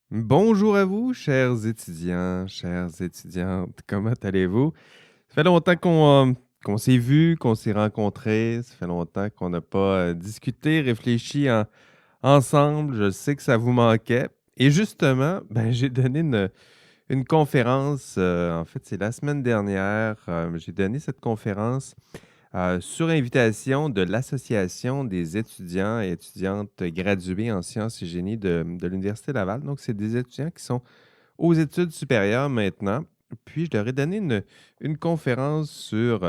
Bonjour à vous, chers étudiants, chères étudiantes. Comment allez-vous? Ça fait longtemps qu'on s'est vus, qu'on s'est rencontrés. Ça fait longtemps qu'on n'a pas discuté, réfléchi ensemble. Je sais que ça vous manquait. Et justement, j'ai donné une conférence. En fait, c'est la semaine dernière. J'ai donné cette conférence sur invitation de l'Association des étudiants et étudiantes gradués en sciences et génie de l'Université Laval. Donc, c'est des étudiants qui sont aux études supérieures maintenant. Puis, je leur ai donné une conférence sur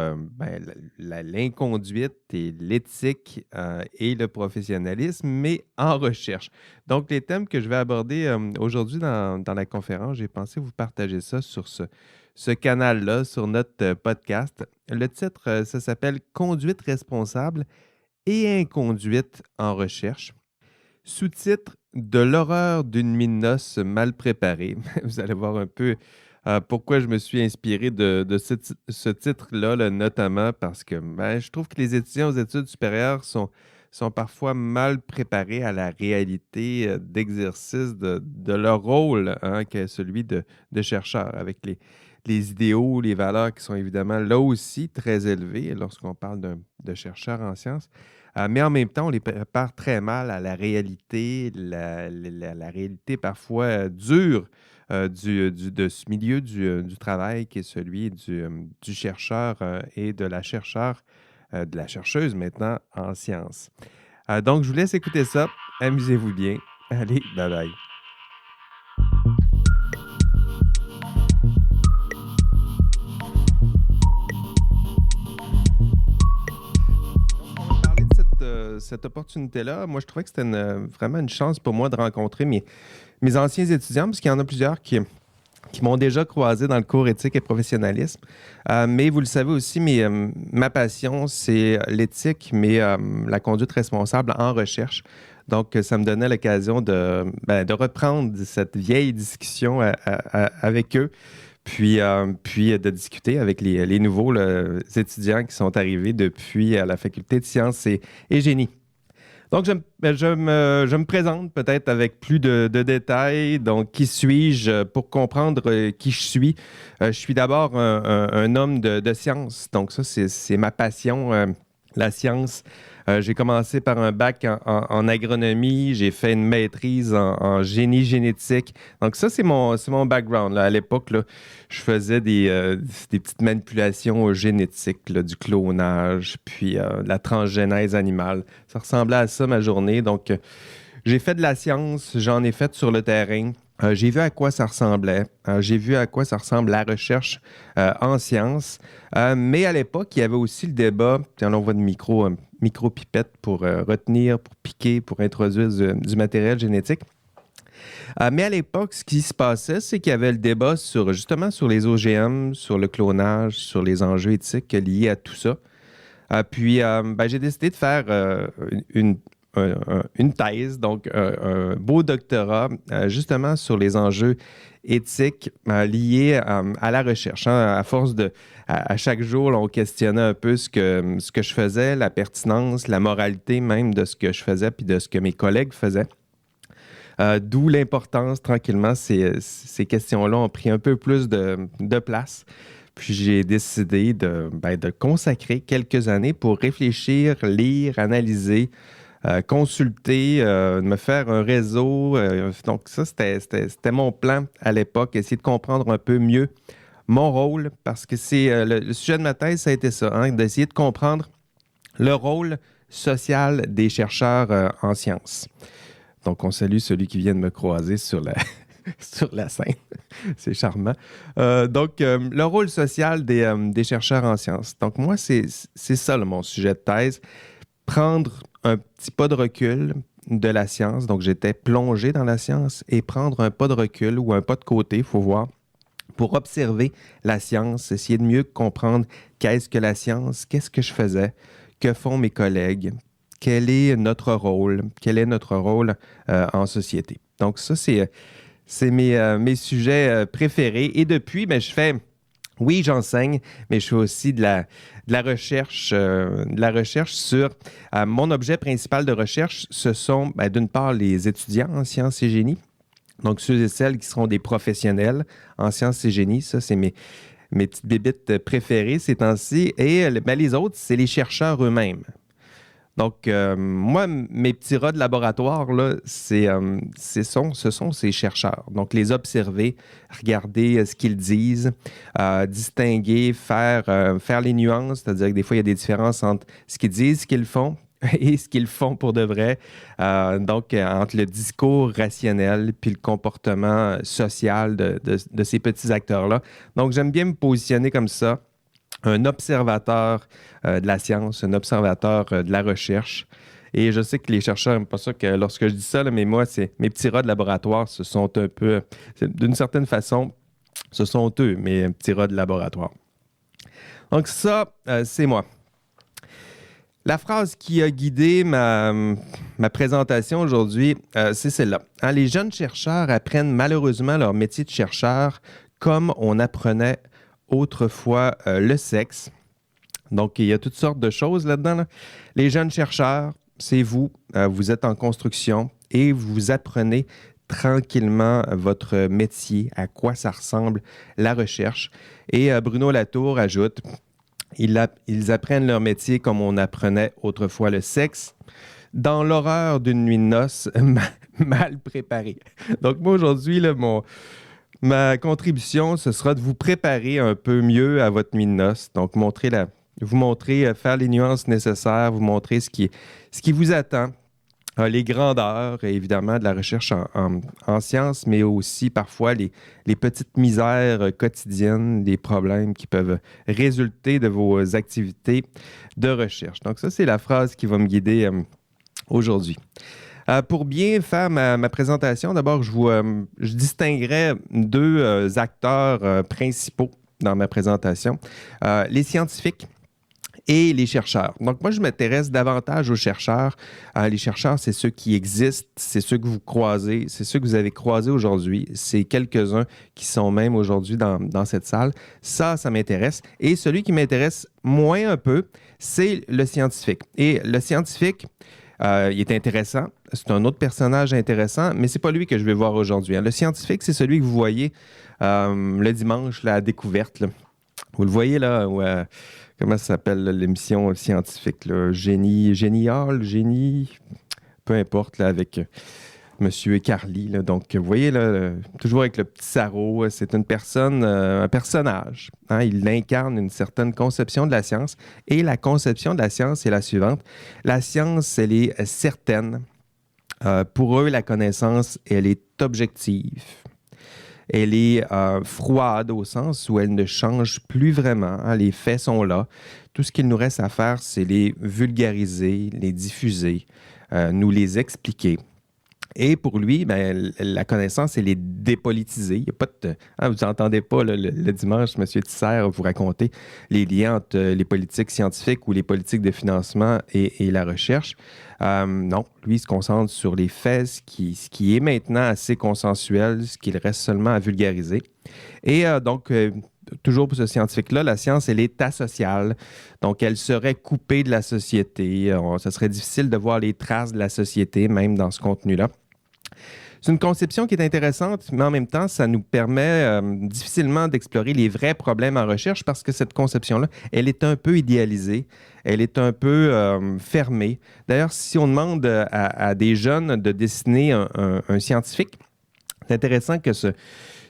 l'inconduite et l'éthique et le professionnalisme, mais en recherche. Donc, les thèmes que je vais aborder aujourd'hui dans la conférence, j'ai pensé vous partager ça sur ce canal-là, sur notre podcast. Le titre, ça s'appelle Conduite responsable et inconduite en recherche. Sous-titre de l'horreur d'une mine noce mal préparée. Vous allez voir un peu pourquoi je me suis inspiré de ce titre-là, là, notamment parce que je trouve que les étudiants aux études supérieures sont parfois mal préparés à la réalité d'exercice de leur rôle, hein, qui est celui de chercheur, avec les idéaux, les valeurs qui sont évidemment là aussi très élevées lorsqu'on parle de chercheurs en sciences. Mais en même temps, on les prépare très mal à la réalité, la réalité parfois dure de ce milieu du travail qui est celui du chercheur et de la chercheuse maintenant en sciences. Donc, je vous laisse écouter ça. Amusez-vous bien. Allez, bye bye. On va parler de cette opportunité-là. Moi, je trouvais que c'était vraiment une chance pour moi de rencontrer mes anciens étudiants, parce qu'il y en a plusieurs qui m'ont déjà croisé dans le cours éthique et professionnalisme. Mais vous le savez aussi, ma passion, c'est l'éthique, mais la conduite responsable en recherche. Donc, ça me donnait l'occasion de reprendre cette vieille discussion avec eux, puis de discuter avec les nouveaux étudiants qui sont arrivés depuis la faculté de sciences et génie. Donc, je me présente peut-être avec plus de détails. Donc, qui suis-je? Pour comprendre qui je suis d'abord un homme de science. Donc, ça, c'est ma passion, la science. J'ai commencé par un bac en agronomie. J'ai fait une maîtrise en génie génétique. Donc, ça, c'est mon background. Là. À l'époque, là, je faisais des petites manipulations génétiques, là, du clonage, puis de la transgénèse animale. Ça ressemblait à ça, ma journée. Donc, j'ai fait de la science, j'en ai fait sur le terrain. J'ai vu à quoi ça ressemblait. J'ai vu à quoi ça ressemble la recherche en sciences. Mais à l'époque, il y avait aussi le débat, puis on voit de micro-pipette pour retenir, pour piquer, pour introduire du matériel génétique. Mais à l'époque, ce qui se passait, c'est qu'il y avait le débat justement sur les OGM, sur le clonage, sur les enjeux éthiques liés à tout ça. J'ai décidé de faire une thèse, donc un beau doctorat, justement sur les enjeux éthiques liés à la recherche. Hein. À force à chaque jour, là, on questionnait un peu ce que je faisais, la pertinence, la moralité même de ce que je faisais, puis de ce que mes collègues faisaient. D'où l'importance, tranquillement, ces questions-là ont pris un peu plus de place. Puis j'ai décidé de consacrer quelques années pour réfléchir, lire, analyser, consulter, me faire un réseau. Donc ça, c'était mon plan à l'époque, essayer de comprendre un peu mieux mon rôle, parce que c'est le sujet de ma thèse, ça a été ça, hein, d'essayer de comprendre le rôle social des chercheurs en sciences. Donc, on salue celui qui vient de me croiser sur sur la scène. C'est charmant. Le rôle social des chercheurs en sciences. Donc, moi, c'est ça mon sujet de thèse. Prendre un petit pas de recul de la science. Donc, j'étais plongé dans la science et prendre un pas de recul ou un pas de côté, il faut voir, pour observer la science, essayer de mieux comprendre qu'est-ce que la science, qu'est-ce que je faisais, que font mes collègues, quel est notre rôle en société. Donc ça, c'est mes sujets préférés. Et depuis, oui, j'enseigne, mais je fais aussi de la recherche sur... mon objet principal de recherche, ce sont d'une part les étudiants en sciences et génie, Donc, ceux et celles qui seront des professionnels en sciences et génie, ça, c'est mes petites bébites préférées ces temps-ci. Et les autres, c'est les chercheurs eux-mêmes. Donc, moi, mes petits rats de laboratoire, là, ce sont ces chercheurs. Donc, les observer, regarder ce qu'ils disent, distinguer, faire les nuances, c'est-à-dire que des fois, il y a des différences entre ce qu'ils disent, ce qu'ils font et ce qu'ils font pour de vrai. Donc, entre le discours rationnel puis le comportement social de ces petits acteurs-là. Donc, j'aime bien me positionner comme ça, un observateur de la science, un observateur de la recherche. Et je sais que les chercheurs n'aiment pas ça que lorsque je dis ça, là, mais moi, c'est mes petits rats de laboratoire, ce sont un peu, d'une certaine façon, ce sont eux, mes petits rats de laboratoire. Donc ça, c'est moi. La phrase qui a guidé ma présentation aujourd'hui, c'est celle-là. Hein, les jeunes chercheurs apprennent malheureusement leur métier de chercheur comme on apprenait autrefois le sexe. Donc, il y a toutes sortes de choses là-dedans. Là. Les jeunes chercheurs, c'est vous. Vous êtes en construction et vous apprenez tranquillement votre métier, à quoi ça ressemble la recherche. Et Bruno Latour ajoute, ils apprennent leur métier comme on apprenait autrefois le sexe, dans l'horreur d'une nuit de noces mal préparée. Donc, moi, aujourd'hui, là, ma contribution, ce sera de vous préparer un peu mieux à votre nuit de noces. Donc, vous montrer, faire les nuances nécessaires, vous montrer ce qui vous attend, les grandeurs, évidemment, de la recherche en sciences, mais aussi parfois les petites misères quotidiennes, les problèmes qui peuvent résulter de vos activités de recherche. Donc, ça, c'est la phrase qui va me guider aujourd'hui. Pour bien faire ma présentation, d'abord, je distinguerai deux acteurs principaux dans ma présentation, les scientifiques et les chercheurs. Donc, moi, je m'intéresse davantage aux chercheurs. Les chercheurs, c'est ceux qui existent, c'est ceux que vous croisez, c'est ceux que vous avez croisés aujourd'hui. C'est quelques-uns qui sont même aujourd'hui dans cette salle. Ça m'intéresse. Et celui qui m'intéresse moins un peu, c'est le scientifique. Et le scientifique, il est intéressant. C'est un autre personnage intéressant, mais c'est pas lui que je vais voir aujourd'hui. Hein. Le scientifique, c'est celui que vous voyez le dimanche, la découverte. Là. Vous le voyez là, comment ça s'appelle l'émission scientifique? Là? Génie, peu importe, là, avec Monsieur Carly. Là. Donc, vous voyez, là, toujours avec le petit sarrau, c'est une personne, un personnage. Hein? Il incarne une certaine conception de la science. Et la conception de la science est la suivante. La science, elle est certaine. Pour eux, la connaissance, elle est objective. Elle est froide au sens où elle ne change plus vraiment. Hein? Les faits sont là. Tout ce qu'il nous reste à faire, c'est les vulgariser, les diffuser, nous les expliquer. Et pour lui, la connaissance, elle est dépolitisée. Il y a pas de, vous n'entendez pas le dimanche, M. Tisser vous raconter les liens entre les politiques scientifiques ou les politiques de financement et la recherche. Non, lui, il se concentre sur les faits, ce qui est maintenant assez consensuel, ce qu'il reste seulement à vulgariser. Et donc, toujours pour ce scientifique-là, la science, elle est asociale. Donc, elle serait coupée de la société. Ce serait difficile de voir les traces de la société, même dans ce contenu-là. C'est une conception qui est intéressante, mais en même temps, ça nous permet difficilement d'explorer les vrais problèmes en recherche parce que cette conception-là, elle est un peu idéalisée, elle est un peu fermée. D'ailleurs, si on demande à des jeunes de dessiner un scientifique, c'est intéressant que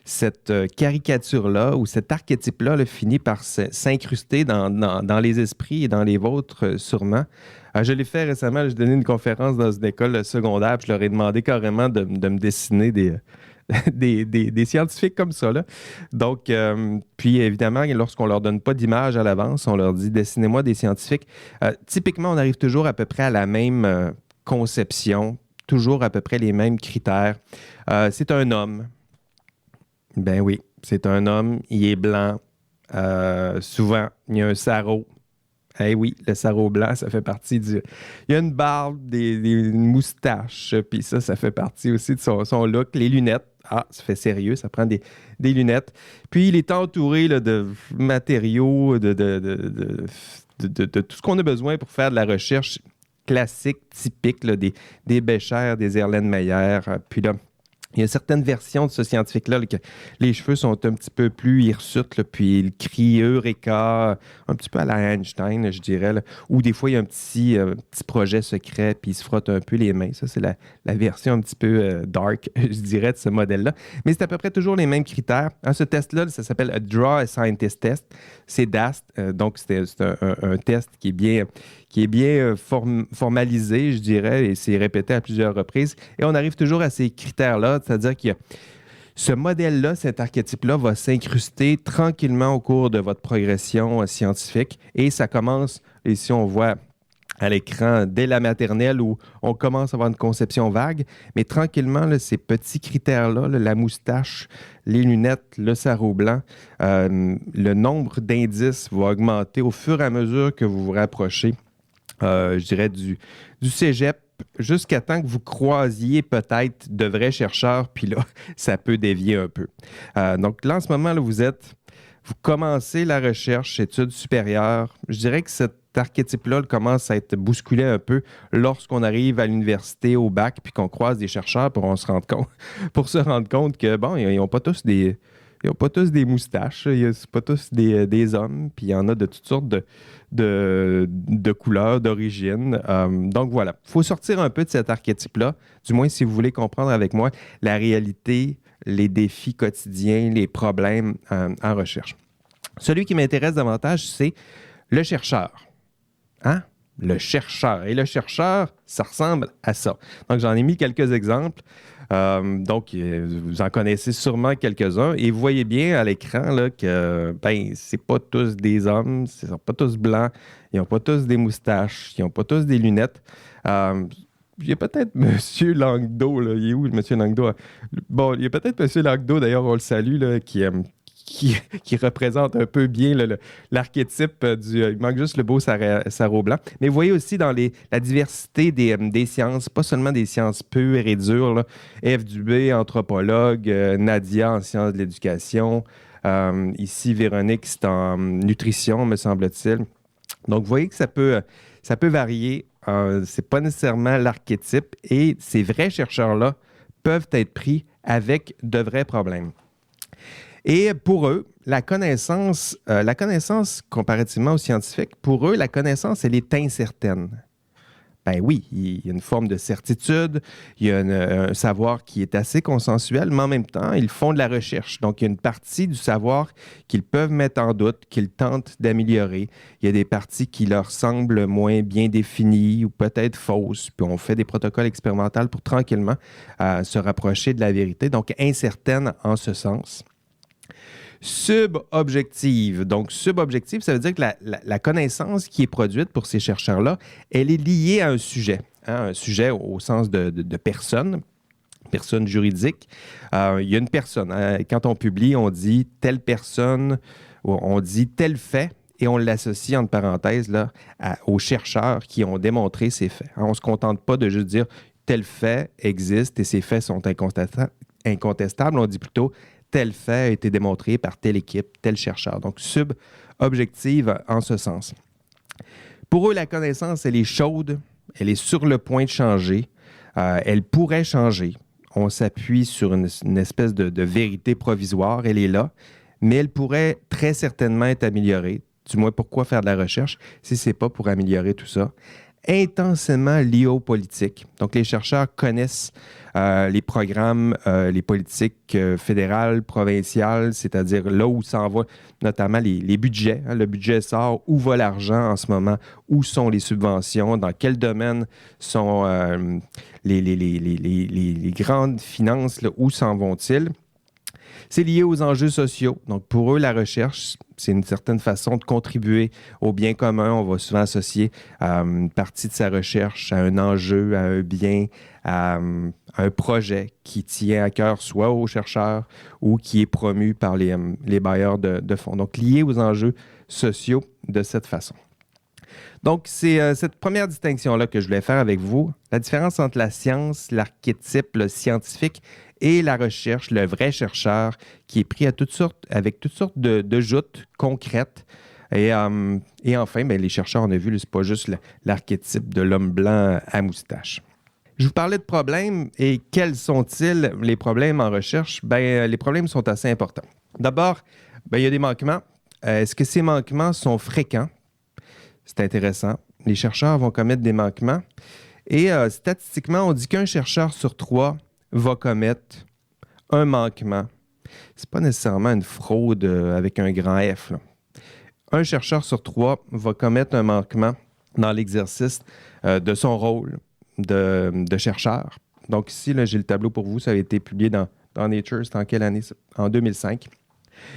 cette caricature-là ou cet archétype-là finit par s'incruster dans les esprits et dans les vôtres sûrement. Je l'ai fait récemment, j'ai donné une conférence dans une école secondaire, puis je leur ai demandé carrément de me dessiner des scientifiques comme ça. Là. Donc, puis évidemment, lorsqu'on ne leur donne pas d'image à l'avance, on leur dit « dessinez-moi des scientifiques ». Typiquement, on arrive toujours à peu près à la même conception, toujours à peu près les mêmes critères. C'est un homme. Ben oui, c'est un homme, il est blanc. Souvent, il y a un sarrau. Eh oui, le sarrau blanc, ça fait partie du... Il y a une barbe, des moustaches, puis ça fait partie aussi de son look. Les lunettes, ça fait sérieux, ça prend des lunettes. Puis il est entouré là, de matériaux, de tout ce qu'on a besoin pour faire de la recherche classique, typique, là, des Bécher, des Erlenmeyer. Puis là, Il y a certaines versions de ce scientifique-là là, que les cheveux sont un petit peu plus hirsutes, là, puis il crie Eureka, un petit peu à la Einstein, je dirais. Là. Ou des fois, il y a un petit projet secret, puis il se frotte un peu les mains. Ça, c'est la version un petit peu dark, je dirais, de ce modèle-là. Mais c'est à peu près toujours les mêmes critères. Hein, ce test-là, ça s'appelle a Draw a Scientist Test. C'est DAST. Donc, c'est un test qui est bien formalisé, je dirais, et c'est répété à plusieurs reprises. Et on arrive toujours à ces critères-là, c'est-à-dire que ce modèle-là, cet archétype-là va s'incruster tranquillement au cours de votre progression scientifique. Et ça commence, ici on voit à l'écran dès la maternelle où on commence à avoir une conception vague, mais tranquillement, là, ces petits critères-là, là, la moustache, les lunettes, le sarrau blanc, le nombre d'indices va augmenter au fur et à mesure que vous vous rapprochez, je dirais, du cégep, jusqu'à temps que vous croisiez peut-être de vrais chercheurs, puis là, ça peut dévier un peu. Donc là, en ce moment, là, vous commencez la recherche, études supérieures. Je dirais que cet archétype-là commence à être bousculé un peu lorsqu'on arrive à l'université, au bac, puis qu'on croise des chercheurs pour se rendre compte que, bon, ils n'ont pas tous des moustaches, c'est pas tous des hommes, puis il y en a de toutes sortes de couleurs, d'origine. Donc voilà, il faut sortir un peu de cet archétype-là, du moins si vous voulez comprendre avec moi la réalité, les défis quotidiens, les problèmes en recherche. Celui qui m'intéresse davantage, c'est le chercheur. Hein? Le chercheur. Et le chercheur, ça ressemble à ça. Donc, j'en ai mis quelques exemples. Donc, vous en connaissez sûrement quelques-uns. Et vous voyez bien à l'écran là, que c'est pas tous des hommes, ils sont pas tous blancs, ils n'ont pas tous des moustaches, ils n'ont pas tous des lunettes. Il y a peut-être M. Langdo, là. Il est où, M. Langdo? Bon, il y a peut-être M. Langdo, d'ailleurs, on le salue, là, qui représente un peu bien là, l'archétype du... il manque juste le beau sarrau blanc. Mais vous voyez aussi dans la diversité des sciences, pas seulement des sciences pures et dures, là. F. Dubé, anthropologue, Nadia en sciences de l'éducation, ici Véronique, c'est en nutrition, me semble-t-il. Donc, vous voyez que ça peut varier. C'est pas nécessairement l'archétype et ces vrais chercheurs-là peuvent être pris avec de vrais problèmes. Et pour eux, la connaissance, comparativement aux scientifiques, pour eux, la connaissance, elle est incertaine. Ben oui, il y a une forme de certitude, il y a un savoir qui est assez consensuel, mais en même temps, ils font de la recherche. Donc, il y a une partie du savoir qu'ils peuvent mettre en doute, qu'ils tentent d'améliorer. Il y a des parties qui leur semblent moins bien définies ou peut-être fausses. Puis, on fait des protocoles expérimentaux pour tranquillement se rapprocher de la vérité. Donc, incertaine en ce sens. Subobjective. Donc, subobjective, ça veut dire que la connaissance qui est produite pour ces chercheurs-là, elle est liée à un sujet. Hein, un sujet au sens de personne juridique. Il y a une personne. Hein, quand on publie, on dit telle personne, on dit tel fait, et on l'associe, entre parenthèses, là, aux chercheurs qui ont démontré ces faits. Hein, on ne se contente pas de juste dire tel fait existe et ces faits sont incontestables. On dit plutôt tel fait a été démontré par telle équipe, tel chercheur. Donc, subobjective en ce sens. Pour eux, la connaissance, elle est chaude, elle est sur le point de changer, elle pourrait changer. On s'appuie sur une espèce de vérité provisoire, elle est là, mais elle pourrait très certainement être améliorée. Du moins, pourquoi faire de la recherche si ce n'est pas pour améliorer tout ça? Intensément lié aux politiques. Donc, les chercheurs connaissent les programmes, les politiques fédérales, provinciales, c'est-à-dire là où s'en va, notamment les budgets. Hein, le budget sort, où va l'argent en ce moment, où sont les subventions, dans quel domaine sont les grandes finances, là, où s'en vont-ils? C'est lié aux enjeux sociaux. Donc, pour eux, la recherche, c'est une certaine façon de contribuer au bien commun. On va souvent associer une partie de sa recherche à un enjeu, à un bien, à un projet qui tient à cœur soit aux chercheurs ou qui est promu par les bailleurs de fonds. Donc, lié aux enjeux sociaux de cette façon. Donc, c'est cette première distinction-là que je voulais faire avec vous. La différence entre la science, l'archétype, le scientifique et la recherche, le vrai chercheur qui est pris avec toutes sortes de joutes concrètes. Et enfin, les chercheurs, on a vu, c'est pas juste l'archétype de l'homme blanc à moustache. Je vous parlais de problèmes et quels sont-ils les problèmes en recherche? Les problèmes sont assez importants. D'abord, il y a des manquements. Est-ce que ces manquements sont fréquents? C'est intéressant. Les chercheurs vont commettre des manquements et statistiquement, on dit qu'un chercheur sur 3 va commettre un manquement. C'est pas nécessairement une fraude avec un grand F, là. Un chercheur sur 3 va commettre un manquement dans l'exercice de son rôle de chercheur. Donc ici, là, j'ai le tableau pour vous. Ça a été publié dans Nature. C'est en quelle année? En 2005.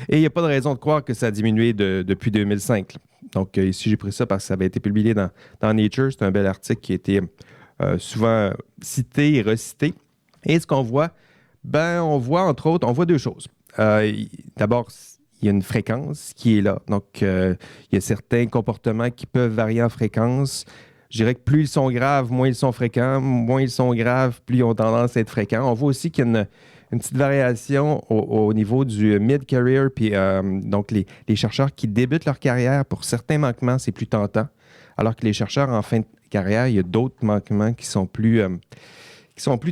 Et il n'y a pas de raison de croire que ça a diminué depuis 2005. Donc ici, j'ai pris ça parce que ça avait été publié dans Nature. C'est un bel article qui a été souvent cité et recité. Et ce qu'on voit, on voit entre autres, on voit deux choses. D'abord, il y a une fréquence qui est là. Donc, il y a certains comportements qui peuvent varier en fréquence. Je dirais que plus ils sont graves, moins ils sont fréquents. Moins ils sont graves, plus ils ont tendance à être fréquents. On voit aussi qu'il y a une petite variation au niveau du mid-career. Puis, donc, les chercheurs qui débutent leur carrière, pour certains manquements, c'est plus tentant. Alors que les chercheurs en fin de carrière, il y a d'autres manquements qui sont plus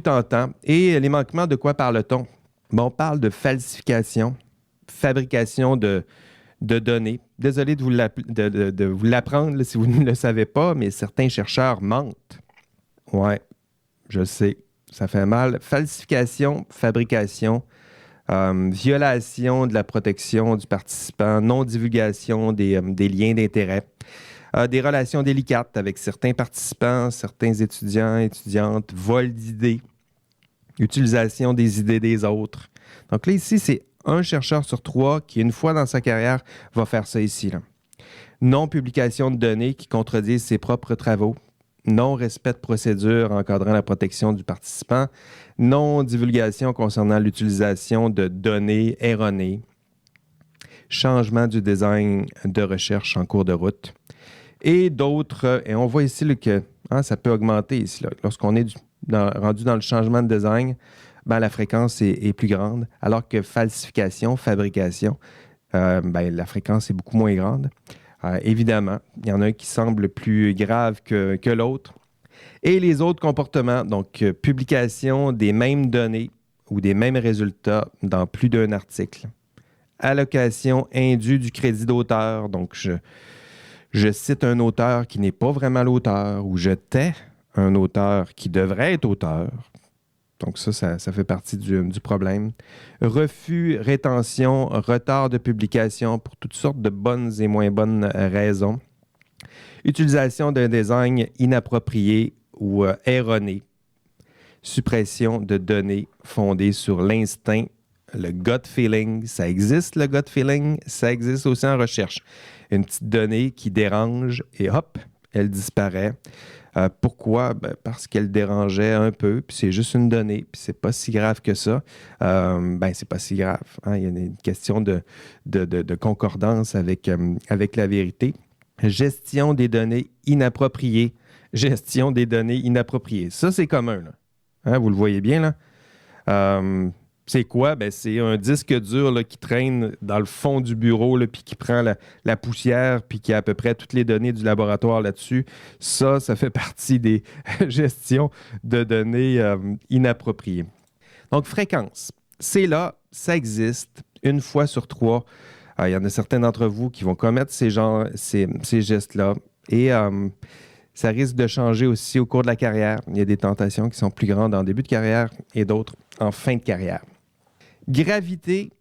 tentants. Et les manquements, de quoi parle-t-on? On parle de falsification, fabrication de données. Désolé de vous l'apprendre là, si vous ne le savez pas, mais certains chercheurs mentent. Ouais, je sais, ça fait mal. Falsification, fabrication, violation de la protection du participant, non-divulgation des liens d'intérêt, des relations délicates avec certains participants, certains étudiants, étudiantes, vol d'idées, utilisation des idées des autres. Donc là, ici, c'est un chercheur sur 3 qui, une fois dans sa carrière, va faire ça ici, là. Non-publication de données qui contredisent ses propres travaux. Non-respect de procédures encadrant la protection du participant. Non-divulgation concernant l'utilisation de données erronées. Changement du design de recherche en cours de route. Et d'autres, et on voit ici là, que ça peut augmenter ici. Là, lorsqu'on est rendu dans le changement de design, la fréquence est plus grande, alors que falsification, fabrication, la fréquence est beaucoup moins grande. Évidemment, il y en a un qui semble plus grave que l'autre. Et les autres comportements, donc publication des mêmes données ou des mêmes résultats dans plus d'un article. Allocation indue du crédit d'auteur, donc je cite un auteur qui n'est pas vraiment l'auteur ou je tais un auteur qui devrait être auteur. Donc ça fait partie du problème. Refus, rétention, retard de publication pour toutes sortes de bonnes et moins bonnes raisons. Utilisation d'un design inapproprié ou erroné. Suppression de données fondées sur l'instinct, le gut feeling. Ça existe, le gut feeling. Ça existe aussi en recherche. Une petite donnée qui dérange et hop, elle disparaît. Pourquoi? Parce qu'elle dérangeait un peu, puis c'est juste une donnée, puis c'est pas si grave que ça. C'est pas si grave. Hein? Il y a une question de concordance avec la vérité. Gestion des données inappropriées. Gestion des données inappropriées. Ça, c'est commun, là. Hein? Vous le voyez bien, là? C'est quoi? C'est un disque dur là, qui traîne dans le fond du bureau, là, puis qui prend la poussière, puis qui a à peu près toutes les données du laboratoire là-dessus. Ça fait partie des gestions de données inappropriées. Donc, fréquence. C'est là, ça existe, une fois sur 3. Il y en a certains d'entre vous qui vont commettre ces gestes-là. Et ça risque de changer aussi au cours de la carrière. Il y a des tentations qui sont plus grandes en début de carrière et d'autres en fin de carrière. Gravité.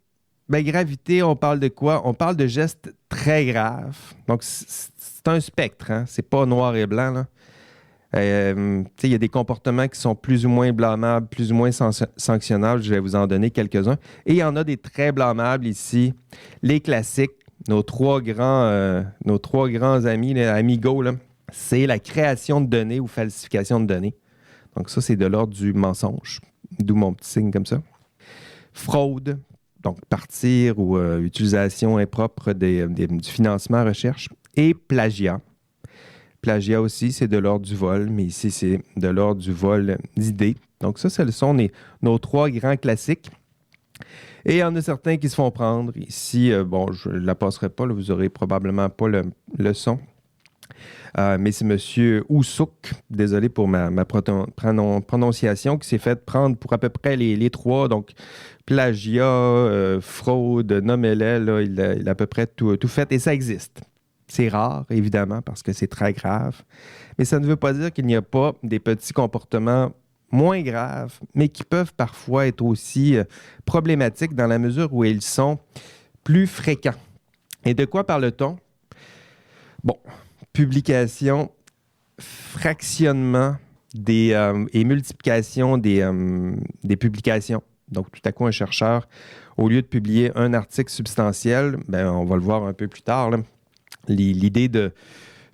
Gravité, on parle de quoi? On parle de gestes très graves. Donc, c'est un spectre, hein? C'est pas noir et blanc, là. Il y a des comportements qui sont plus ou moins blâmables, plus ou moins sanctionnables. Je vais vous en donner quelques-uns. Et il y en a des très blâmables ici. Les classiques, nos trois grands amis, les amigos, là, c'est la création de données ou falsification de données. Donc ça, c'est de l'ordre du mensonge, d'où mon petit signe comme ça. Fraude, donc partir ou utilisation impropre du financement recherche. Et plagiat. Plagiat aussi, c'est de l'ordre du vol, mais ici, c'est de l'ordre du vol d'idées. Donc ça, ce sont nos 3 grands classiques. Et il y en a certains qui se font prendre. Ici, je ne la passerai pas, là, vous n'aurez probablement pas le son. Mais c'est M. Oussouk, désolé pour ma prononciation, qui s'est fait prendre pour à peu près les trois. Donc, plagiat, fraude, nommez-les, là, il a à peu près tout fait. Et ça existe. C'est rare, évidemment, parce que c'est très grave. Mais ça ne veut pas dire qu'il n'y a pas des petits comportements moins graves, mais qui peuvent parfois être aussi problématiques dans la mesure où ils sont plus fréquents. Et de quoi parle-t-on? Bon, publication, fractionnement et multiplication des publications. Donc, tout à coup, un chercheur, au lieu de publier un article substantiel, ben, on va le voir un peu plus tard, là, l'idée de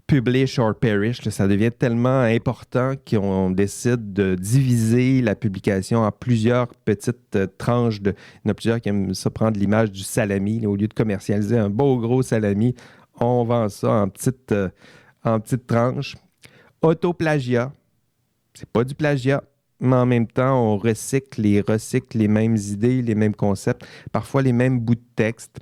publish or perish, là, ça devient tellement important qu'on décide de diviser la publication en plusieurs petites tranches. Il y en a plusieurs qui aiment ça prendre l'image du salami. Là, au lieu de commercialiser un beau gros salami, on vend ça en petites tranches. Autoplagiat, c'est pas du plagiat, mais en même temps, on recycle et recycle les mêmes idées, les mêmes concepts, parfois les mêmes bouts de texte.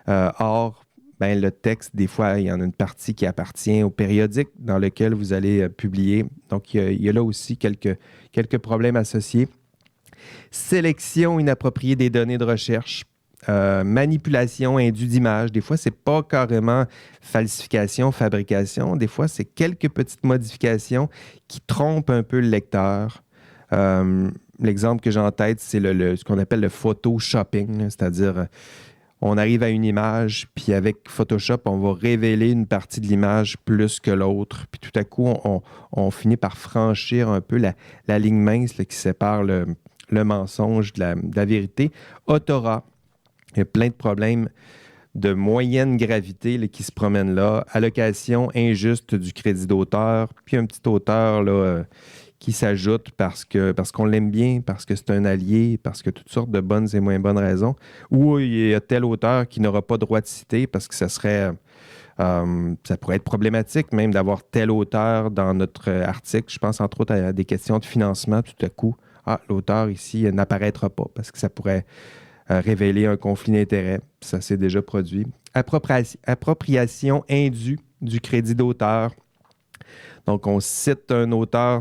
Or, ben, le texte, des fois, il y en a une partie qui appartient au périodique dans lequel vous allez publier. Donc, il y a là aussi quelques problèmes associés. Sélection inappropriée des données de recherche. Manipulation indue d'images. Des fois, ce n'est pas carrément falsification, fabrication. Des fois, c'est quelques petites modifications qui trompent un peu le lecteur. L'exemple que j'ai en tête, c'est ce qu'on appelle le photoshopping, c'est-à-dire on arrive à une image, puis avec Photoshop, on va révéler une partie de l'image plus que l'autre. Puis tout à coup, on finit par franchir un peu la ligne mince là, qui sépare le mensonge de la vérité. Autorat. Il y a plein de problèmes de moyenne gravité là, qui se promènent là. Allocation injuste du crédit d'auteur. Puis un petit auteur là, qui s'ajoute parce qu'on l'aime bien, parce que c'est un allié, parce que toutes sortes de bonnes et moins bonnes raisons. Ou il y a tel auteur qui n'aura pas droit de citer parce que ça pourrait être problématique même d'avoir tel auteur dans notre article. Je pense entre autres à des questions de financement. Tout à coup, l'auteur ici n'apparaîtra pas parce que ça pourrait révéler un conflit d'intérêts. Ça s'est déjà produit. Appropriation indue du crédit d'auteur. Donc, on cite un auteur,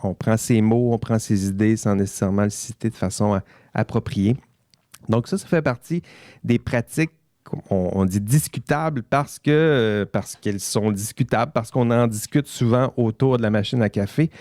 on prend ses mots, on prend ses idées sans nécessairement le citer de façon appropriée. Donc, ça fait partie des pratiques, on dit discutables parce qu'elles sont discutables, parce qu'on en discute souvent autour de la machine à café.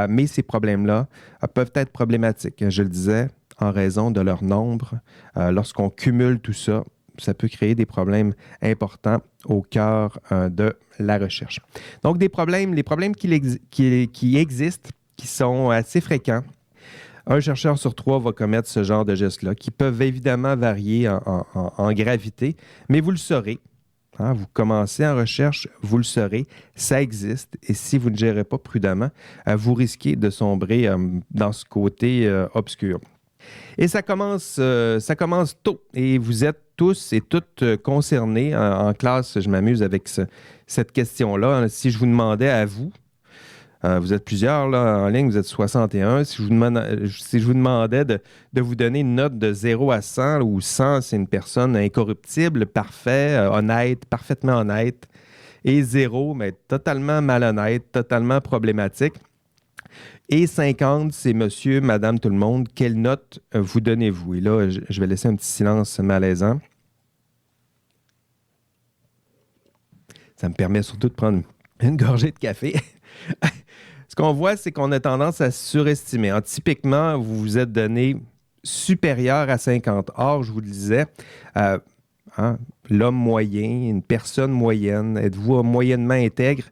Mais ces problèmes-là peuvent être problématiques, je le disais, en raison de leur nombre. Lorsqu'on cumule tout ça, ça peut créer des problèmes importants au cœur de la recherche. Donc, les problèmes qui existent, qui sont assez fréquents. Un chercheur sur 3 va commettre ce genre de gestes-là, qui peuvent évidemment varier en gravité, mais vous le saurez. Hein, vous commencez en recherche, vous le saurez, ça existe. Et si vous ne gérez pas prudemment, vous risquez de sombrer dans ce côté obscur. Et ça commence tôt. Et vous êtes tous et toutes concernés. En classe, je m'amuse avec cette question-là. Si je vous demandais à vous, vous êtes plusieurs là, en ligne, vous êtes 61. Si je vous demandais de vous donner une note de 0 à 100, où 100, c'est une personne incorruptible, parfait, honnête, parfaitement honnête, et 0, mais totalement malhonnête, totalement problématique. Et 50, c'est monsieur, madame, tout le monde. Quelle note vous donnez-vous? Et là, je vais laisser un petit silence malaisant. Ça me permet surtout de prendre une gorgée de café. Ce qu'on voit, c'est qu'on a tendance à surestimer. Typiquement, vous vous êtes donné supérieur à 50. Or, je vous le disais, l'homme moyen, une personne moyenne, êtes-vous moyennement intègre?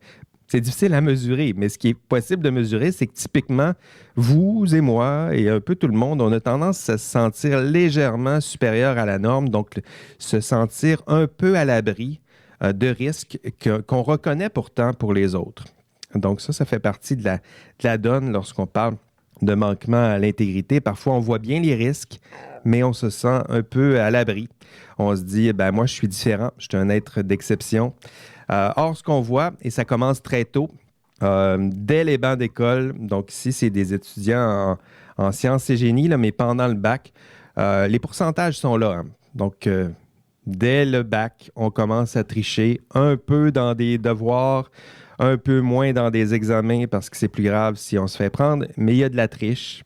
C'est difficile à mesurer, mais ce qui est possible de mesurer, c'est que typiquement, vous et moi et un peu tout le monde, on a tendance à se sentir légèrement supérieur à la norme, donc se sentir un peu à l'abri de risques qu'on reconnaît pourtant pour les autres. Donc ça fait partie de la donne lorsqu'on parle de manquement à l'intégrité. Parfois, on voit bien les risques, mais on se sent un peu à l'abri. On se dit, moi, je suis différent, je suis un être d'exception. Or, ce qu'on voit, et ça commence très tôt, dès les bancs d'école, donc ici, c'est des étudiants en sciences et génie, là, mais pendant le bac, les pourcentages sont là. Hein. Donc, Dès le bac, on commence à tricher un peu dans des devoirs, un peu moins dans des examens parce que c'est plus grave si on se fait prendre, mais il y a de la triche.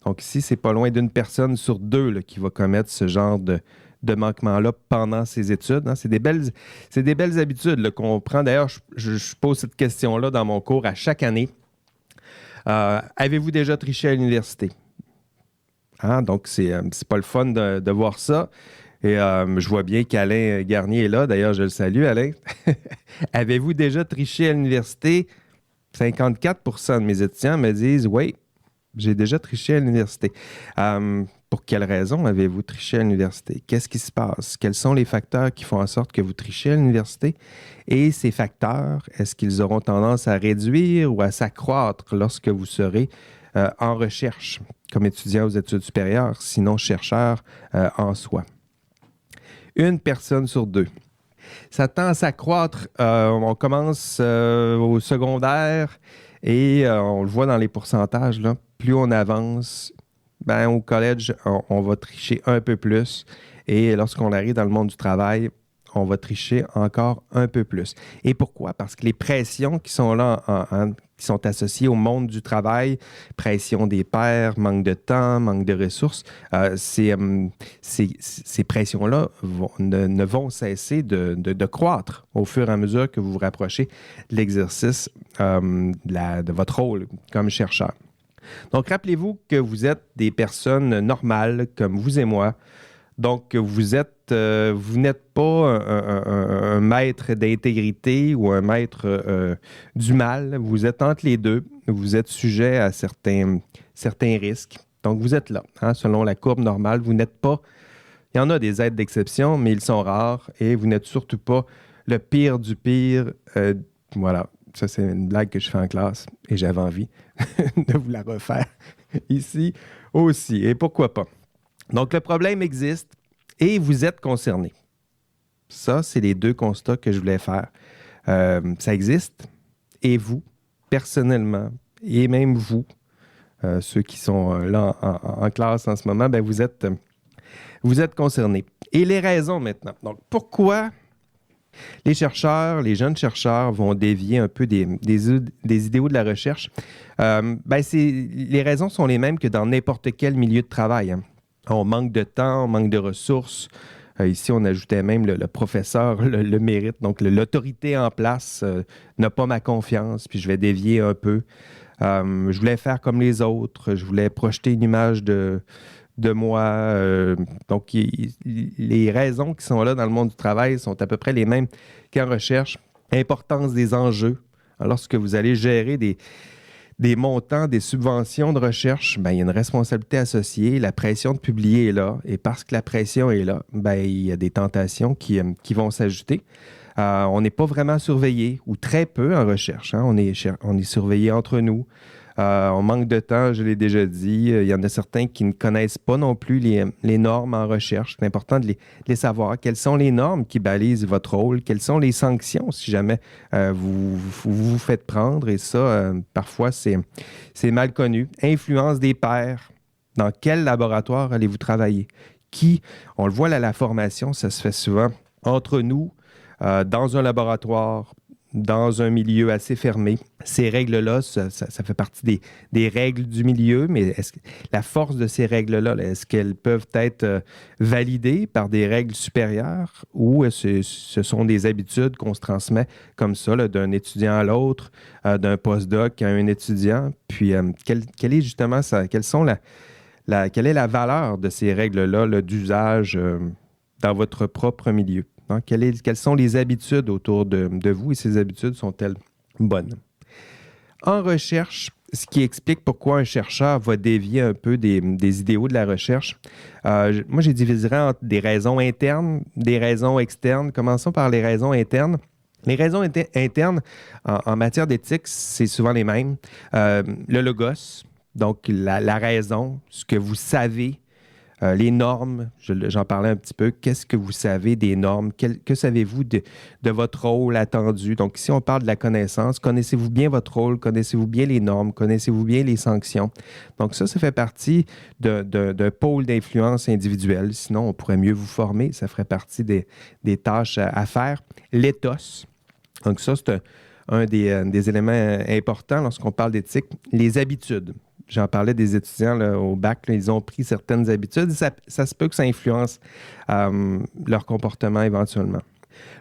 Donc ici, c'est pas loin d'une personne sur deux là, qui va commettre ce genre de manquement-là pendant ses études, hein. C'est des belles habitudes là, qu'on prend. D'ailleurs, je pose cette question-là dans mon cours à chaque année. Avez-vous déjà triché à l'université? Hein? Donc, c'est pas le fun de voir ça. Et je vois bien qu'Alain Garnier est là. D'ailleurs, je le salue, Alain. Avez-vous déjà triché à l'université? 54% de mes étudiants me disent oui, j'ai déjà triché à l'université. Pour quelles raisons avez-vous triché à l'université? Qu'est-ce qui se passe? Quels sont les facteurs qui font en sorte que vous trichez à l'université? Et ces facteurs, est-ce qu'ils auront tendance à réduire ou à s'accroître lorsque vous serez en recherche comme étudiant aux études supérieures, sinon chercheur en soi? Une personne sur deux. Ça tend à s'accroître. On commence au secondaire et on le voit dans les pourcentages, là, plus on avance, ben, au collège, on va tricher un peu plus. Et lorsqu'on arrive dans le monde du travail, on va tricher encore un peu plus. Et pourquoi? Parce que les pressions qui sont là, qui sont associées au monde du travail, pression des pairs, manque de temps, manque de ressources, ces pressions-là ne vont cesser de croître au fur et à mesure que vous vous rapprochez de l'exercice de votre rôle comme chercheur. Donc, rappelez-vous que vous êtes des personnes normales comme vous et moi. Donc, vous n'êtes pas un maître d'intégrité ou un maître du mal. Vous êtes entre les deux. Vous êtes sujet à certains risques. Donc, vous êtes là, hein, selon la courbe normale. Vous n'êtes pas... Il y en a des aides d'exception, mais ils sont rares et vous n'êtes surtout pas le pire du pire. Voilà. Ça, c'est une blague que je fais en classe et j'avais envie de vous la refaire ici aussi. Et pourquoi pas? Donc, le problème existe et vous êtes concerné. Ça, c'est les deux constats que je voulais faire. Ça existe et vous, personnellement, et même vous, ceux qui sont là en classe en ce moment, ben vous êtes concernés. Et les raisons maintenant. Donc, pourquoi les chercheurs, les jeunes chercheurs vont dévier un peu des idéaux de la recherche? Les raisons sont les mêmes que dans n'importe quel milieu de travail, hein. On manque de temps, on manque de ressources. Ici, on ajoutait même le professeur le mérite. Donc, l'autorité en place n'a pas ma confiance, puis je vais dévier un peu. Je voulais faire comme les autres. Je voulais projeter une image de moi. Donc, les raisons qui sont là dans le monde du travail sont à peu près les mêmes qu'en recherche. Importance des enjeux. Alors, lorsque vous allez gérer des montants, des subventions de recherche, ben, il y a une responsabilité associée. La pression de publier est là. Et parce que la pression est là, ben, il y a des tentations qui vont s'ajouter. On n'est pas vraiment surveillé, ou très peu en recherche, hein. On est surveillé entre nous. On manque de temps, je l'ai déjà dit. Il y en a certains qui ne connaissent pas non plus les normes en recherche. C'est important de les savoir. Quelles sont les normes qui balisent votre rôle? Quelles sont les sanctions si jamais vous faites prendre? Et ça, parfois, c'est mal connu. Influence des pairs. Dans quel laboratoire allez-vous travailler? On le voit à la formation, ça se fait souvent entre nous, dans un laboratoire, dans un milieu assez fermé. Ces règles-là, ça fait partie des règles du milieu, mais la force de ces règles-là, est-ce qu'elles peuvent être validées par des règles supérieures ou ce sont des habitudes qu'on se transmet comme ça, là, d'un étudiant à l'autre, d'un postdoc à un étudiant? Puis, quelle est justement ça? Quelle est la valeur de ces règles-là, là, d'usage dans votre propre milieu? Hein? Quelles sont les habitudes autour de vous et ces habitudes sont-elles bonnes? En recherche, ce qui explique pourquoi un chercheur va dévier un peu des idéaux de la recherche, moi, j'ai divisé entre des raisons internes, des raisons externes. Commençons par les raisons internes. Les raisons internes, en matière d'éthique, c'est souvent les mêmes. Le logos, donc la raison, ce que vous savez, Les normes, j'en parlais un petit peu. Qu'est-ce que vous savez des normes? Que savez-vous de votre rôle attendu? Donc, si on parle de la connaissance, connaissez-vous bien votre rôle? Connaissez-vous bien les normes? Connaissez-vous bien les sanctions? Donc, ça fait partie d'un pôle d'influence individuelle. Sinon, on pourrait mieux vous former. Ça ferait partie des tâches à faire. L'éthos. Donc, ça, c'est un des éléments importants lorsqu'on parle d'éthique. Les habitudes. J'en parlais des étudiants là, au bac, là, ils ont pris certaines habitudes. Ça se peut que ça influence leur comportement éventuellement.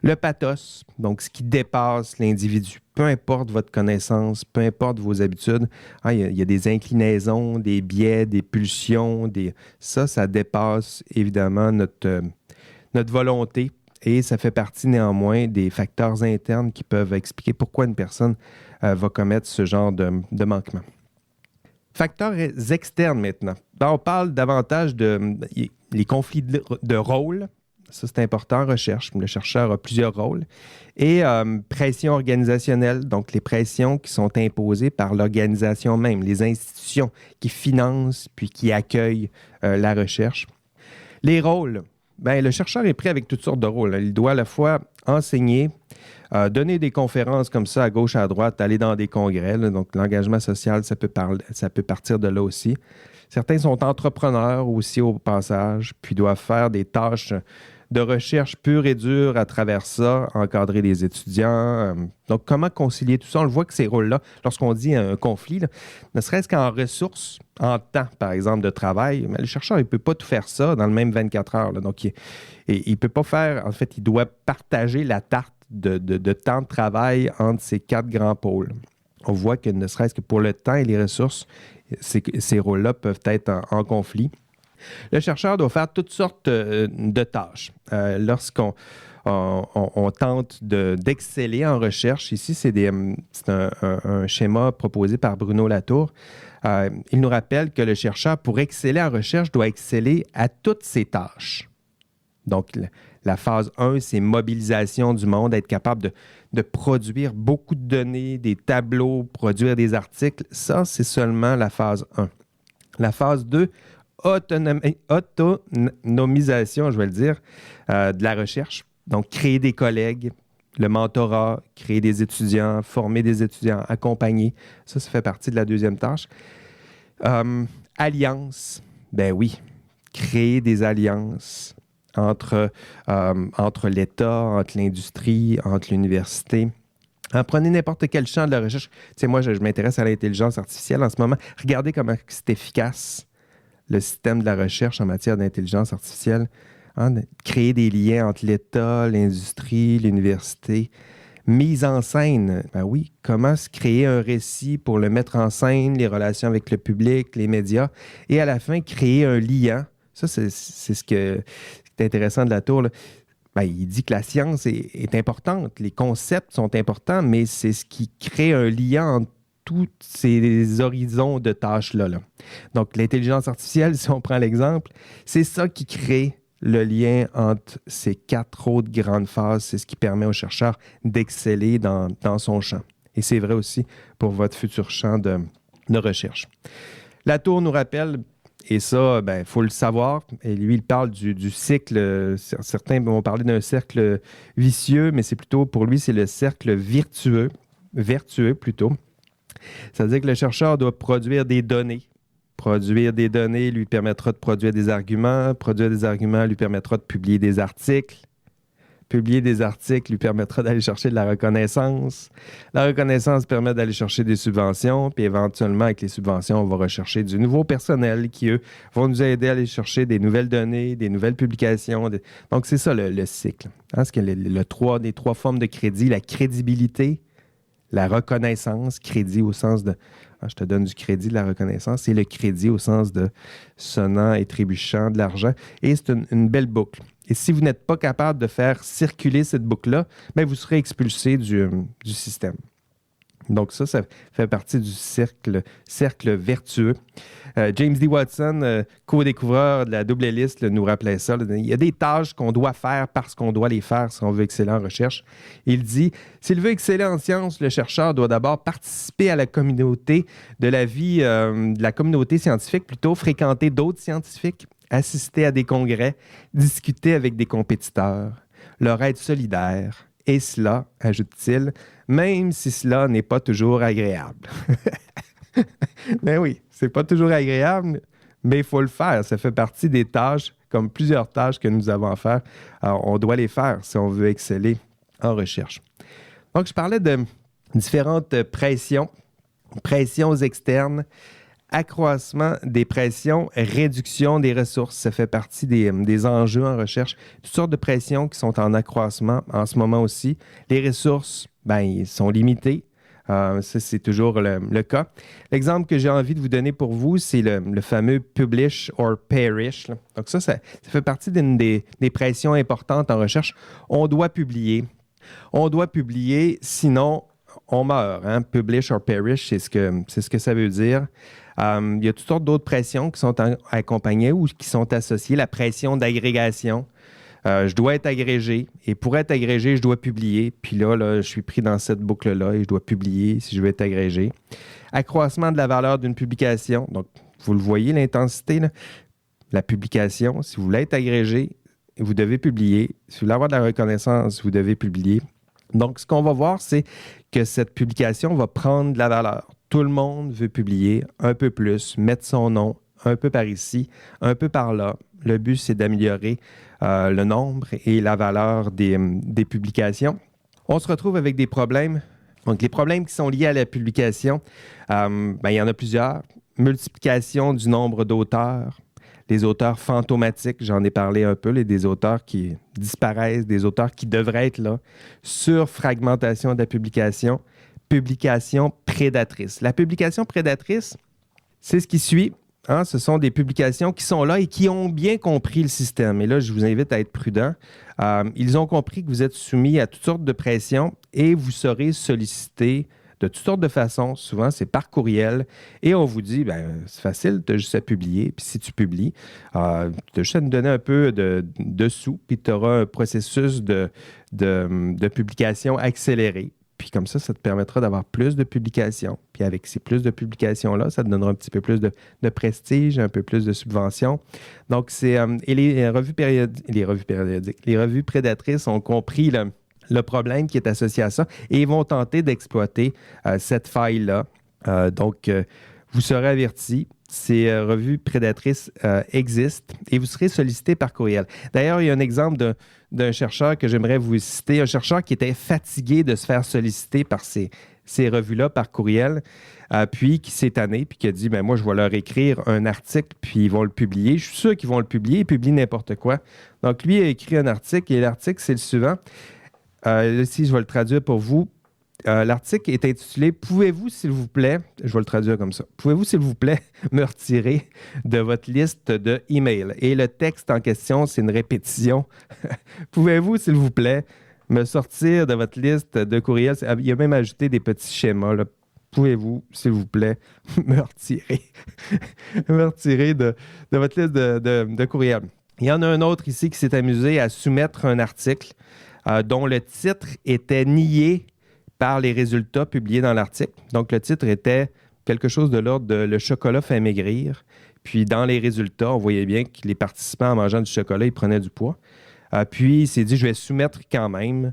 Le pathos, donc ce qui dépasse l'individu. Peu importe votre connaissance, peu importe vos habitudes, il y a des inclinaisons, des biais, des pulsions. Ça dépasse évidemment notre volonté et ça fait partie néanmoins des facteurs internes qui peuvent expliquer pourquoi une personne va commettre ce genre de manquement. Facteurs externes maintenant. On parle davantage les conflits de rôle. Ça, c'est important en recherche. Le chercheur a plusieurs rôles. Et pression organisationnelle, donc les pressions qui sont imposées par l'organisation même, les institutions qui financent puis qui accueillent la recherche. Les rôles. Le chercheur est pris avec toutes sortes de rôles. Il doit à la fois enseigner, donner des conférences comme ça à gauche, à droite, aller dans des congrès. Donc, l'engagement social, ça peut partir de là aussi. Certains sont entrepreneurs aussi au passage, puis doivent faire des tâches de recherche pure et dure à travers ça, encadrer des étudiants. Donc, comment concilier tout ça? On le voit que ces rôles-là, lorsqu'on dit un conflit, là, ne serait-ce qu'en ressources, en temps, par exemple, de travail, mais le chercheur, il ne peut pas tout faire ça dans le même 24 heures. Là. Donc, il ne peut pas faire... En fait, il doit partager la tarte de temps de travail entre ces 4 grands pôles. On voit que ne serait-ce que pour le temps et les ressources, ces rôles-là peuvent être en conflit. Le chercheur doit faire toutes sortes de tâches. Lorsqu'on tente d'exceller en recherche, ici, c'est un schéma proposé par Bruno Latour. Il nous rappelle que le chercheur, pour exceller en recherche, doit exceller à toutes ses tâches. Donc, la phase 1, c'est mobilisation du monde, être capable de produire beaucoup de données, des tableaux, produire des articles. Ça, c'est seulement la phase 1. La phase 2, autonomisation, je vais le dire, de la recherche. Donc, créer des collègues, le mentorat, créer des étudiants, former des étudiants, accompagner. Ça fait partie de la deuxième tâche. Alliance, oui, créer des alliances entre l'État, entre l'industrie, entre l'université. Prenez n'importe quel champ de la recherche. Tu sais, moi, je m'intéresse à l'intelligence artificielle en ce moment. Regardez comment c'est efficace, le système de la recherche en matière d'intelligence artificielle. Créer des liens entre l'État, l'industrie, l'université. Mise en scène, oui, comment se créer un récit pour le mettre en scène, les relations avec le public, les médias, et à la fin, créer un lien. Ça, c'est ce qui est intéressant de Latour, là. Il dit que la science est importante, les concepts sont importants, mais c'est ce qui crée un lien entre tous ces horizons de tâches-là. Donc, l'intelligence artificielle, si on prend l'exemple, c'est ça qui crée le lien entre ces 4 autres grandes phases. C'est ce qui permet au chercheur d'exceller dans son champ. Et c'est vrai aussi pour votre futur champ de recherche. Latour nous rappelle... Et ça, il faut le savoir. Et lui, il parle du cycle. Certains vont parler d'un cercle vicieux, mais pour lui, c'est le cercle vertueux plutôt. Ça veut dire que le chercheur doit produire des données. Produire des données lui permettra de produire des arguments. Produire des arguments lui permettra de publier des articles. Publier des articles lui permettra d'aller chercher de la reconnaissance. La reconnaissance permet d'aller chercher des subventions, puis éventuellement, avec les subventions, on va rechercher du nouveau personnel qui, eux, vont nous aider à aller chercher des nouvelles données, des nouvelles publications. Donc, c'est ça le cycle. C'est que les 3 formes de crédit, la crédibilité, la reconnaissance, crédit au sens de je te donne du crédit, de la reconnaissance, c'est le crédit au sens de sonnant et trébuchant de l'argent. Et c'est une belle boucle. Et si vous n'êtes pas capable de faire circuler cette boucle-là, vous serez expulsé du système. Donc ça fait partie du cercle vertueux. James D. Watson, co-découvreur de la double hélice, nous rappelait ça. Il y a des tâches qu'on doit faire parce qu'on doit les faire si on veut exceller en recherche. Il dit, s'il veut exceller en sciences, le chercheur doit d'abord participer à la communauté de la vie, de la communauté scientifique, plutôt fréquenter d'autres scientifiques, assister à des congrès, discuter avec des compétiteurs, leur être solidaire. Et cela, ajoute-t-il, même si cela n'est pas toujours agréable. Ben oui, c'est pas toujours agréable, mais il faut le faire. Ça fait partie des tâches, comme plusieurs tâches que nous avons à faire. Alors, on doit les faire si on veut exceller en recherche. Donc, je parlais de différentes pressions externes, accroissement des pressions, réduction des ressources. Ça fait partie des enjeux en recherche. Toutes sortes de pressions qui sont en accroissement en ce moment aussi. Les ressources, ben, ils sont limitées. Ça, c'est toujours le cas. L'exemple que j'ai envie de vous donner pour vous, c'est le fameux publish or perish. Là. Donc ça fait partie d'une des pressions importantes en recherche. On doit publier. On doit publier, sinon on meurt. Hein? Publish or perish, c'est ce que ça veut dire. Il y a toutes sortes d'autres pressions qui sont accompagnées ou qui sont associées. La pression d'agrégation. Je dois être agrégé et pour être agrégé, je dois publier. Puis là, je suis pris dans cette boucle-là et je dois publier si je veux être agrégé. Accroissement de la valeur d'une publication. Donc, vous le voyez, l'intensité. Là. La publication, si vous voulez être agrégé, vous devez publier. Si vous voulez avoir de la reconnaissance, vous devez publier. Donc, ce qu'on va voir, c'est que cette publication va prendre de la valeur. Tout le monde veut publier un peu plus, mettre son nom un peu par ici, un peu par là. Le but, c'est d'améliorer le nombre et la valeur des publications. On se retrouve avec des problèmes. Donc, les problèmes qui sont liés à la publication, il y en a plusieurs. Multiplication du nombre d'auteurs. Les auteurs fantomatiques, j'en ai parlé un peu, des auteurs qui disparaissent, des auteurs qui devraient être là. Surfragmentation de la publication. Publication prédatrice. La publication prédatrice, c'est ce qui suit. Hein, ce sont des publications qui sont là et qui ont bien compris le système. Et là, je vous invite à être prudent. Ils ont compris que vous êtes soumis à toutes sortes de pressions et vous serez sollicité de toutes sortes de façons. Souvent, c'est par courriel. Et on vous dit, ben, c'est facile, tu as juste à publier. Puis si tu publies, tu as juste à nous donner un peu de sous, puis tu auras un processus de publication accéléré. Puis comme ça te permettra d'avoir plus de publications. Puis avec ces plus de publications-là, ça te donnera un petit peu plus de prestige, un peu plus de subventions. Donc, c'est... et les revues périodiques, les revues prédatrices ont compris le problème qui est associé à ça et ils vont tenter d'exploiter cette faille-là. Donc, vous serez avertis. Ces revues prédatrices existent et vous serez sollicité par courriel. D'ailleurs, il y a un exemple d'un chercheur que j'aimerais vous citer, un chercheur qui était fatigué de se faire solliciter par ces revues-là par courriel, puis qui s'est tanné, puis qui a dit, ben moi, je vais leur écrire un article, puis ils vont le publier. Je suis sûr qu'ils vont le publier, ils publient n'importe quoi. Donc, lui a écrit un article, et l'article, c'est le suivant. Ici, je vais le traduire pour vous. L'article est intitulé « Pouvez-vous, s'il vous plaît, je vais le traduire comme ça, pouvez-vous, s'il vous plaît, me retirer de votre liste de emails ?» Et le texte en question, c'est une répétition. « Pouvez-vous, s'il vous plaît, me sortir de votre liste de courriels? » Il a même ajouté des petits schémas. Là. « Pouvez-vous, s'il vous plaît, me retirer, me retirer de votre liste de courriels? » Il y en a un autre ici qui s'est amusé à soumettre un article dont le titre était nié par les résultats publiés dans l'article. Donc, le titre était quelque chose de l'ordre de « Le chocolat fait maigrir ». Puis, dans les résultats, on voyait bien que les participants, en mangeant du chocolat, ils prenaient du poids. Puis, il s'est dit « Je vais soumettre quand même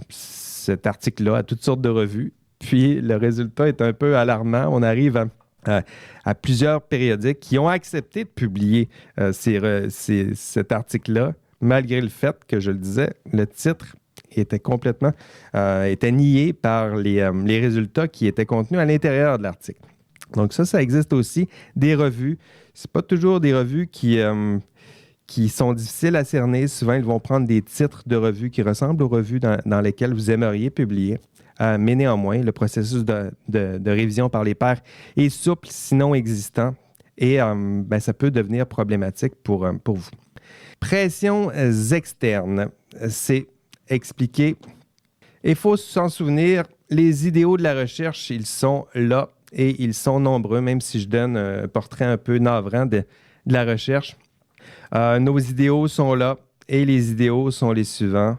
cet article-là à toutes sortes de revues ». Puis, le résultat est un peu alarmant. On arrive à plusieurs périodiques qui ont accepté de publier cet article-là, malgré le fait que, je le disais, le titre était complètement était nié par les résultats qui étaient contenus à l'intérieur de l'article. Donc ça existe aussi. Des revues, c'est pas toujours des revues qui sont difficiles à cerner. Souvent, ils vont prendre des titres de revues qui ressemblent aux revues dans lesquelles vous aimeriez publier. Mais néanmoins, le processus de révision par les pairs est souple, sinon existant, et ça peut devenir problématique pour vous. Pressions externes, c'est expliqué. Il faut s'en souvenir, les idéaux de la recherche, ils sont là et ils sont nombreux, même si je donne un portrait un peu navrant de la recherche. Nos idéaux sont là et les idéaux sont les suivants.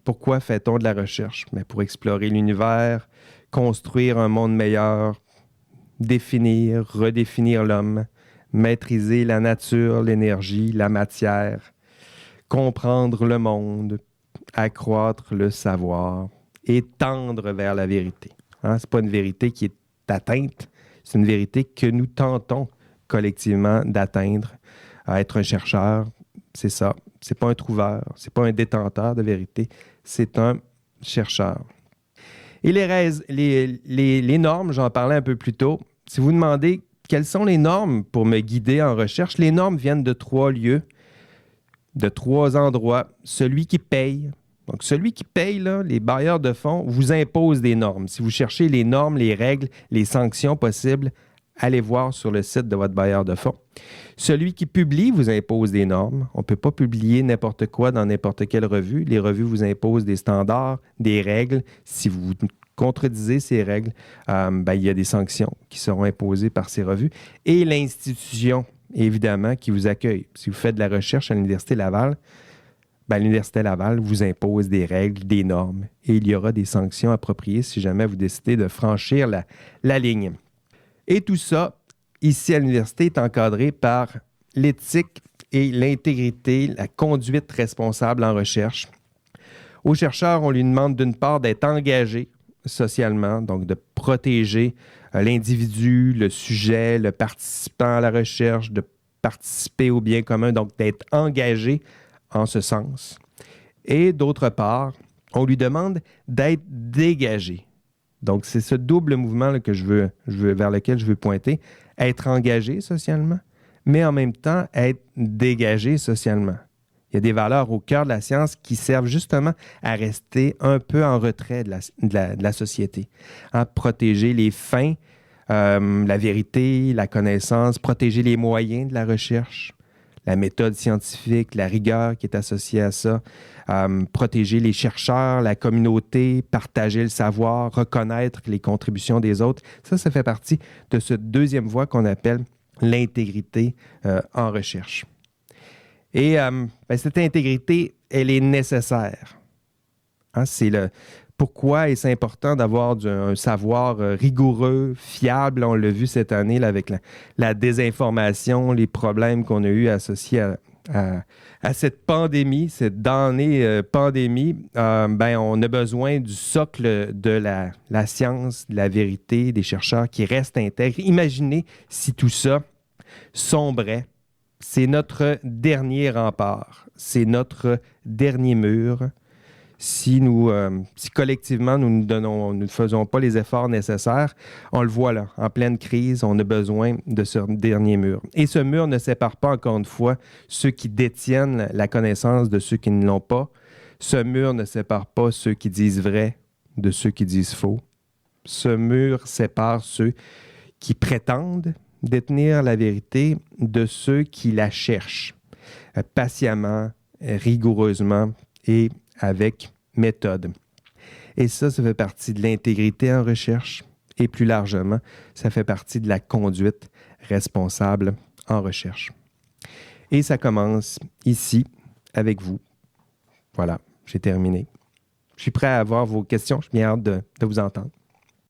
Pourquoi fait-on de la recherche? Mais pour explorer l'univers, construire un monde meilleur, définir, redéfinir l'homme, maîtriser la nature, l'énergie, la matière, comprendre le monde, accroître le savoir et tendre vers la vérité. Hein? Ce n'est pas une vérité qui est atteinte, c'est une vérité que nous tentons collectivement d'atteindre. À être un chercheur, c'est ça. C'est pas un trouveur, c'est pas un détenteur de vérité, c'est un chercheur. Et les normes, j'en parlais un peu plus tôt. Si vous demandez quelles sont les normes pour me guider en recherche, les normes viennent de 3 lieux, de 3 endroits. Celui qui paye. Donc, celui qui paye, là, les bailleurs de fonds, vous impose des normes. Si vous cherchez les normes, les règles, les sanctions possibles, allez voir sur le site de votre bailleur de fonds. Celui qui publie vous impose des normes. On ne peut pas publier n'importe quoi dans n'importe quelle revue. Les revues vous imposent des standards, des règles. Si vous contredisez ces règles, il y a des sanctions qui seront imposées par ces revues. Et l'institution, évidemment, qui vous accueille. Si vous faites de la recherche à l'Université Laval, l'Université Laval vous impose des règles, des normes. Et il y aura des sanctions appropriées si jamais vous décidez de franchir la ligne. Et tout ça, ici à l'université, est encadré par l'éthique et l'intégrité, la conduite responsable en recherche. Aux chercheurs, on lui demande d'une part d'être engagé socialement, donc de protéger l'individu, le sujet, le participant à la recherche, de participer au bien commun, donc d'être engagé en ce sens. Et d'autre part, on lui demande d'être dégagé. Donc, c'est ce double mouvement là, vers lequel je veux pointer. Être engagé socialement, mais en même temps, être dégagé socialement. Il y a des valeurs au cœur de la science qui servent justement à rester un peu en retrait de la société. Hein? Protéger les fins, la vérité, la connaissance, protéger les moyens de la recherche, la méthode scientifique, la rigueur qui est associée à ça, protéger les chercheurs, la communauté, partager le savoir, reconnaître les contributions des autres. Ça fait partie de cette deuxième voie qu'on appelle l'intégrité en recherche. Et cette intégrité, elle est nécessaire. Hein, pourquoi est-ce important d'avoir un savoir rigoureux, fiable? On l'a vu cette année là, avec la désinformation, les problèmes qu'on a eus associés à cette pandémie, cette damnée pandémie. On a besoin du socle de la science, de la vérité, des chercheurs qui restent intègres. Imaginez si tout ça sombrait. C'est notre dernier rempart, c'est notre dernier mur. Si collectivement, nous ne faisons pas les efforts nécessaires, on le voit là, en pleine crise, on a besoin de ce dernier mur. Et ce mur ne sépare pas, encore une fois, ceux qui détiennent la connaissance de ceux qui ne l'ont pas. Ce mur ne sépare pas ceux qui disent vrai de ceux qui disent faux. Ce mur sépare ceux qui prétendent détenir la vérité de ceux qui la cherchent patiemment, rigoureusement et avec méthode. Et ça fait partie de l'intégrité en recherche et plus largement, ça fait partie de la conduite responsable en recherche. Et ça commence ici avec vous. Voilà, j'ai terminé. Je suis prêt à avoir vos questions. Je suis bien hâte de vous entendre.